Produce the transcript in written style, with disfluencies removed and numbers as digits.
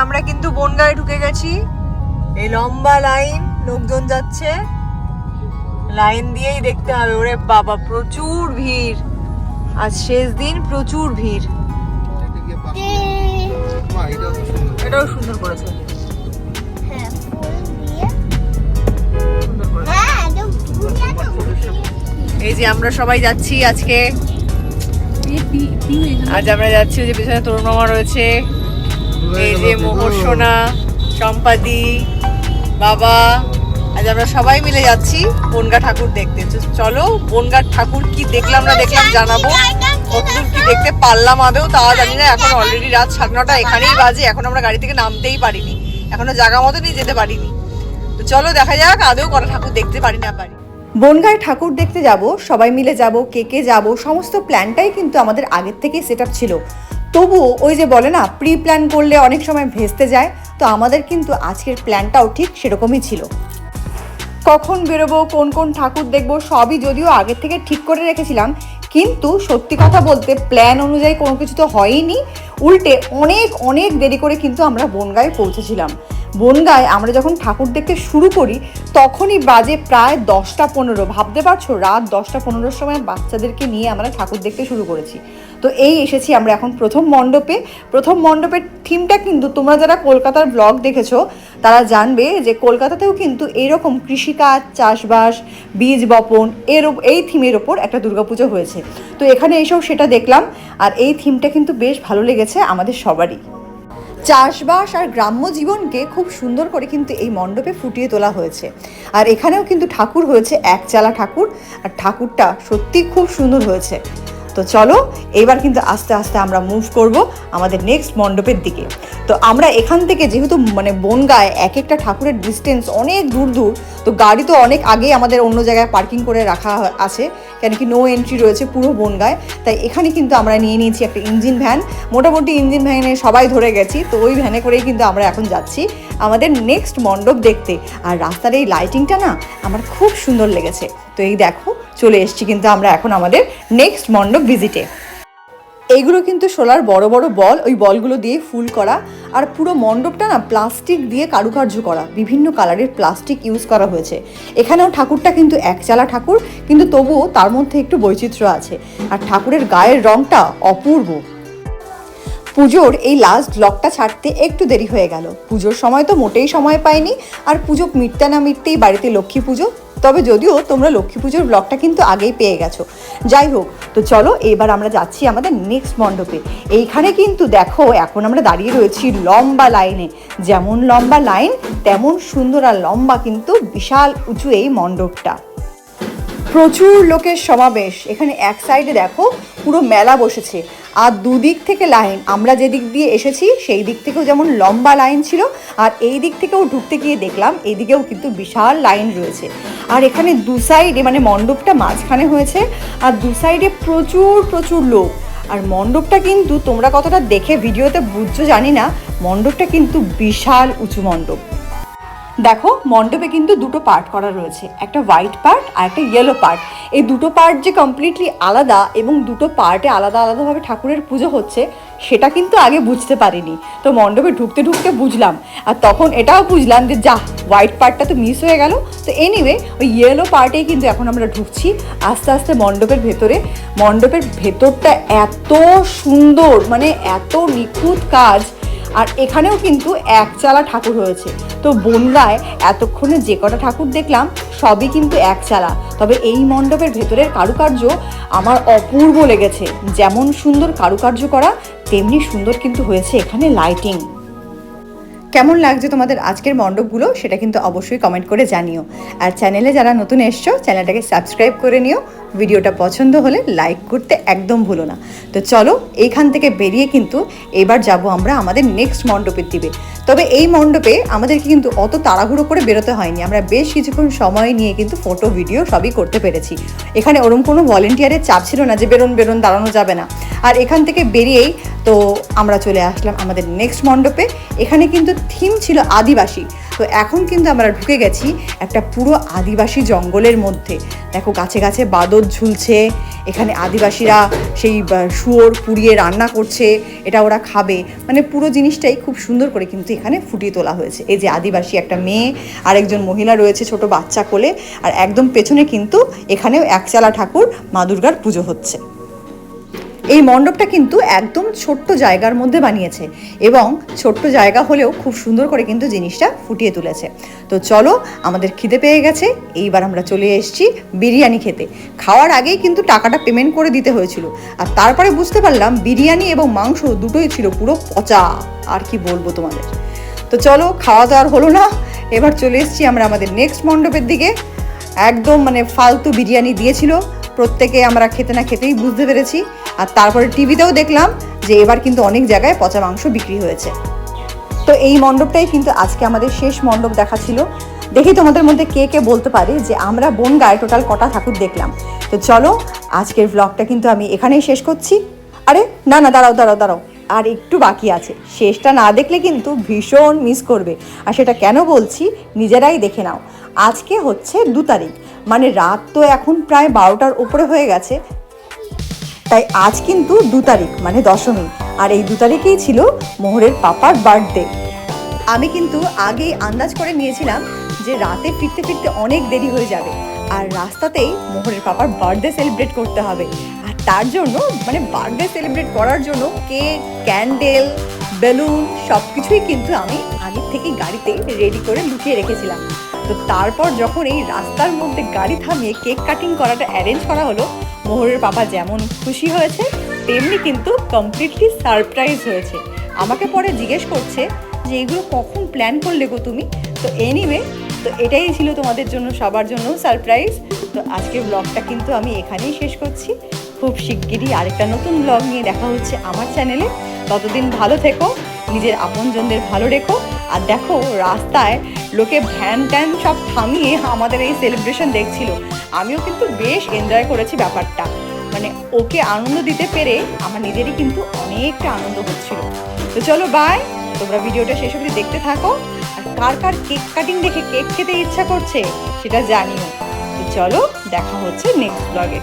আমরা কিন্তু বনগাঁয়ে ঢুকে গেছি। এই লম্বা লাইন, লোকজন যাচ্ছে, লাইন দিয়েই দেখতে হবে। ওরে বাবা, প্রচুর ভিড়, আজ শেষ দিন, প্রচুর ভিড়। এটাও সুন্দর করেছে। এই যে আমরা সবাই যাচ্ছি আজকে, আজ আমরা যাচ্ছি। ওই যে পেছনে তরুণ মামা রয়েছে, এই যে মোহর সোনা, সম্পাদি, বাবা, আজ আমরা সবাই মিলে যাচ্ছি বনগাঁ ঠাকুর দেখতে। চলো বনগাঁ ঠাকুর কি দেখলাম না দেখলাম জানাবো, কতদূর কি দেখতে পারলাম আদৌ তা জানি না। এখন অলরেডি রাত 9:30 এখানেই বাজে, এখন আমরা গাড়ি থেকে নামতেই পারিনি, এখনো জায়গা মতো নিয়ে যেতে পারিনি। তো চলো দেখা যাক আদৌ কটা ঠাকুর দেখতে পারি না পারি। বনগাঁয় ঠাকুর দেখতে যাব, সবাই মিলে যাব, কে কে যাব, সমস্ত প্ল্যানটাই কিন্তু আমাদের আগের থেকেই সেট আপ ছিল। তবুও ওই যে বলে না, প্রি প্ল্যান করলে অনেক সময় ভেস্তে যায়, তো আমাদের কিন্তু আজকের প্ল্যানটাও ঠিক সেরকমই ছিল। কখন বেরোবো, কোন কোন ঠাকুর দেখবো, সবই যদিও আগের থেকে ঠিক করে রেখেছিলাম, কিন্তু সত্যি কথা বলতে প্ল্যান অনুযায়ী কোনো কিছু তো হয়নি। উল্টে অনেক অনেক দেরি করে কিন্তু আমরা বনগাঁয়ে পৌঁছেছিলাম। বনগাঁয় আমরা যখন ঠাকুর দেখতে শুরু করি তখনই বাজে প্রায় 10টা 15। ভাবতে পারছো, রাত 10টা 15-র সময় বাচ্চাদেরকে নিয়ে আমরা ঠাকুর দেখতে শুরু করেছি। তো এই এসেছি আমরা এখন প্রথম মণ্ডপে। প্রথম মণ্ডপের থিমটা কিন্তু তোমরা যারা কলকাতার ব্লগ দেখেছো তারা জানবে যে কলকাতাতেও কিন্তু এইরকম কৃষিকাজ, চাষবাস, বীজ বপন এই থিমের ওপর একটা দুর্গাপুজো হয়েছে। তো এখানে এসেও সেটা দেখলাম, আর এই থিমটা কিন্তু বেশ ভালো লেগেছে আমাদের সবারই। চাষবাস আর গ্রাম্য জীবনকে খুব সুন্দর করে কিন্তু এই মণ্ডপে ফুটিয়ে তোলা হয়েছে। আর এখানেও কিন্তু ঠাকুর হয়েছে একচালা ঠাকুর, আর ঠাকুরটা সত্যি খুব সুন্দর হয়েছে। তো চলো এবার কিন্তু আস্তে আস্তে আমরা মুভ করব আমাদের নেক্সট মণ্ডপের দিকে। তো আমরা এখান থেকে যেহেতু বনগাঁয় এক একটা ঠাকুরের ডিস্টেন্স অনেক দূর দূর, তো গাড়ি তো অনেক আগেই আমাদের অন্য জায়গায় পার্কিং করে রাখা আছে, কেন কি নো এন্ট্রি রয়েছে পুরো বনগাঁয়। তাই এখানে কিন্তু আমরা নিয়ে নিয়েছি একটা ইঞ্জিন ভ্যান, মোটামুটি ইঞ্জিন ভ্যানে সবাই ধরে গেছি। তো ওই ভ্যানে করেই কিন্তু আমরা এখন যাচ্ছি আমাদের নেক্সট মণ্ডপ দেখতে। আর রাস্তার এই লাইটিংটা না আমার খুব সুন্দর লেগেছে। তো এই দেখো চলে এসেছি কিন্তু আমরা এখন আমাদের নেক্সট মণ্ডপ ভিজিটে। এইগুলো কিন্তু সোলার বড় বড় বল, ওই বলগুলো দিয়ে ফুল করা, আর পুরো মণ্ডপটা না প্লাস্টিক দিয়ে কারুকার্য করা, বিভিন্ন কালারের প্লাস্টিক ইউজ করা হয়েছে। এখানেও ঠাকুরটা কিন্তু একচালা ঠাকুর, কিন্তু তবুও তার মধ্যে একটু বৈচিত্র্য আছে, আর ঠাকুরের গায়ের রংটা অপূর্ব। পুজোর এই লাস্ট ব্লগটা ছাড়তে একটু দেরি হয়ে গেল। পুজোর সময় তো মোটেই সময় পাইনি, আর পুজো মিটতে না মিটতেই বাড়িতে লক্ষ্মী পুজো। তবে যদিও তোমরা লক্ষ্মী পুজোর ব্লগটা কিন্তু আগেই পেয়ে গেছো। যাই হোক, তো চলো এবার আমরা যাচ্ছি আমাদের নেক্সট মণ্ডপে। এইখানে কিন্তু দেখো এখন আমরা দাঁড়িয়ে রয়েছি লম্বা লাইনে, যেমন লম্বা লাইন তেমন সুন্দর আর লম্বা কিন্তু বিশাল উঁচু এই মণ্ডপটা। প্রচুর লোকের সমাবেশ। এখানে এক সাইডে দেখো পুরো মেলা বসেছে, আর দুদিক থেকে লাইন। আমরা যে দিক দিয়ে এসেছি সেই দিক থেকেও যেমন লম্বা লাইন ছিল, আর এই দিক থেকেও ঢুকতে গিয়ে দেখলাম এইদিকেও কিন্তু বিশাল লাইন রয়েছে। আর এখানে দু সাইডে মণ্ডপটা মাঝখানে হয়েছে, আর দু সাইডে প্রচুর প্রচুর লোক। আর মণ্ডপটা কিন্তু তোমরা কতটা দেখে ভিডিওতে বুঝছো জানি না, মণ্ডপটা কিন্তু বিশাল উঁচু মণ্ডপ। দেখো মণ্ডপে কিন্তু দুটো পার্ট করা রয়েছে, একটা হোয়াইট পার্ট আর একটা ইয়েলো পার্ট। এই দুটো পার্ট যে কমপ্লিটলি আলাদা এবং দুটো পার্টে আলাদা আলাদাভাবে ঠাকুরের পুজো হচ্ছে সেটা কিন্তু আগে বুঝতে পারিনি। তো মণ্ডপে ঢুকতে ঢুকতে বুঝলাম, আর তখন এটাও বুঝলাম যে যা হোয়াইট পার্টটা তো মিস হয়ে গেল। তো এনিওয়ে ওই ইয়েলো পার্টেই কিন্তু এখন আমরা ঢুকছি আস্তে আস্তে মণ্ডপের ভেতরে। মণ্ডপের ভেতরটা এত সুন্দর, এত নিখুঁত কাজ। আর এখানেও কিন্তু একচালা ঠাকুর হয়েছে। তো বনগাঁয় এতক্ষণে যে কটা ঠাকুর দেখলাম সবই কিন্তু একচালা, তবে এই মণ্ডপের ভেতরের কারুকার্য আমার অপূর্ব লেগেছে। যেমন সুন্দর কারুকার্য করা, তেমনি সুন্দর কিন্তু হয়েছে এখানে লাইটিং। কেমন লাগছে তোমাদের আজকের মণ্ডপগুলো সেটা কিন্তু অবশ্যই কমেন্ট করে জানিও। আর চ্যানেলে যারা নতুন এসছো চ্যানেলটাকে সাবস্ক্রাইব করে নিও। ভিডিওটা পছন্দ হলে লাইক করতে একদম ভুলো না। তো চলো এইখান থেকে বেরিয়ে কিন্তু এবার যাব আমরা আমাদের নেক্সট মণ্ডপের দিকে। তবে এই মণ্ডপে আমাদেরকে কিন্তু অত তাড়াহুড়ো করে বেরোতে হয়নি, আমরা বেশ কিছুক্ষণ সময় নিয়ে কিন্তু ফটো ভিডিও সবই করতে পেরেছি। এখানে ওরম কোনো ভলেন্টিয়ারের চাপ ছিল না যে বেরোন বেরোন দাঁড়ানো যাবে না। আর এখান থেকে বেরিয়েই তো আমরা চলে আসলাম আমাদের নেক্সট মণ্ডপে। এখানে কিন্তু থিম ছিল আদিবাসী। তো এখন কিন্তু আমরা ঢুকে গেছি একটা পুরো আদিবাসী জঙ্গলের মধ্যে। দেখো গাছে গাছে বাদর ঝুলছে, এখানে আদিবাসীরা সেই শুয়োর পুড়িয়ে রান্না করছে, এটা ওরা খাবে, মানে পুরো জিনিসটাই খুব সুন্দর করে কিন্তু এখানে ফুটিয়ে তোলা হয়েছে। এই যে আদিবাসী একটা মেয়ে আর একজন মহিলা রয়েছে ছোট বাচ্চা কোলে, আর একদম পেছনে কিন্তু এখানেও একচালা ঠাকুর মা দুর্গার পুজো হচ্ছে। এই মণ্ডপটা কিন্তু একদম ছোট্ট জায়গার মধ্যে বানিয়েছে এবং ছোট্ট জায়গা হলেও খুব সুন্দর করে কিন্তু জিনিসটা ফুটিয়ে তুলেছে। তো চলো, আমাদের খিদে পেয়ে গেছে, এইবার আমরা চলে এসেছি বিরিয়ানি খেতে। খাওয়ার আগেই কিন্তু টাকাটা পেমেন্ট করে দিতে হয়েছিল, আর তারপরে বুঝতে পারলাম বিরিয়ানি এবং মাংস দুটোই ছিল পুরো পচা। আর কি বলবো তোমাদের। তো চলো, খাওয়া দাওয়ার হলো না, এবার চলে এসেছি আমরা আমাদের নেক্সট মণ্ডপের দিকে। একদম মানে ফালতু বিরিয়ানি দিয়েছিল, প্রত্যেকে আমরা খেতে না খেতেই বুঝতে পেরেছি। আর তারপরে টিভিতেও দেখলাম যে এবার কিন্তু অনেক জায়গায় পচা মাংস বিক্রি হয়েছে। তো এই মণ্ডপটাই কিন্তু আজকে আমাদের শেষ মণ্ডপ দেখা ছিল। দেখি তোমাদের মধ্যে কে কে বলতে পারে যে আমরা বনগাঁয় টোটাল কটা ঠাকুর দেখলাম। তো চলো, আজকের ব্লগটা কিন্তু আমি এখানেই শেষ করছি। আরে না না, দাঁড়াও দাঁড়াও দাঁড়াও, আর একটু বাকি আছে। শেষটা না দেখলে কিন্তু ভীষণ মিস করবে। আর সেটা কেন বলছি, নিজেরাই দেখে নাও। আজকে হচ্ছে 2 তারিখ, মানে রাত তো এখন প্রায় 12টার উপরে হয়ে গেছে। তাই আজ কিন্তু 2 তারিখ মানে দশমী, আর এই 2 তারিখেই ছিল মোহরের পাপার বার্থডে। আমি কিন্তু আগেই আন্দাজ করে নিয়েছিলাম যে রাতে ফিরতে ফিরতে অনেক দেরি হয়ে যাবে, আর রাস্তাতেই মোহরের পাপার বার্থডে সেলিব্রেট করতে হবে। আর তার জন্য মানে বার্থডে সেলিব্রেট করার জন্য কেক, ক্যান্ডেল, বেলুন সব কিছুই কিন্তু আমি আগের থেকেই গাড়িতে রেডি করে লুকিয়ে রেখেছিলাম। তো তারপর যখন এই রাস্তার মধ্যে গাড়ি থামিয়ে কেক কাটিং করাটা অ্যারেঞ্জ করা হলো, মোহরের পাপা যেমন খুশি হয়েছে তেমনি কিন্তু কমপ্লিটলি সারপ্রাইজ হয়েছে। আমাকে পরে জিজ্ঞেস করছে যে এগুলো কখন প্ল্যান করলে গো তুমি। তো এনিওয়ে, তো এটাই ছিল তোমাদের জন্য, সবার জন্য সারপ্রাইজ। তো আজকের ব্লগটা কিন্তু আমি এখানেই শেষ করছি। খুব শিগগিরই আরেকটা নতুন ব্লগ নিয়ে দেখা হচ্ছে আমার চ্যানেলে। ততদিন ভালো থেকো, নিজের আপনজনদের ভালো রেখো। আর দেখো, রাস্তায় লোকে ভ্যান ট্যান সব থামিয়ে আমাদের এই সেলিব্রেশন দেখছিল। আমিও কিন্তু বেশ এনজয় করেছি ব্যাপারটা, মানে ওকে আনন্দ দিতে পেরে আমার নিজেরই কিন্তু অনেকটা আনন্দ হচ্ছিল। তো চলো বাই, তোমরা ভিডিওটা শেষ অবধি দেখতে থাকো। আর কার কার কেক কাটিং দেখে কেক খেতে ইচ্ছা করছে সেটা জানিও। তো চলো, দেখা হচ্ছে নেক্সট ব্লগে।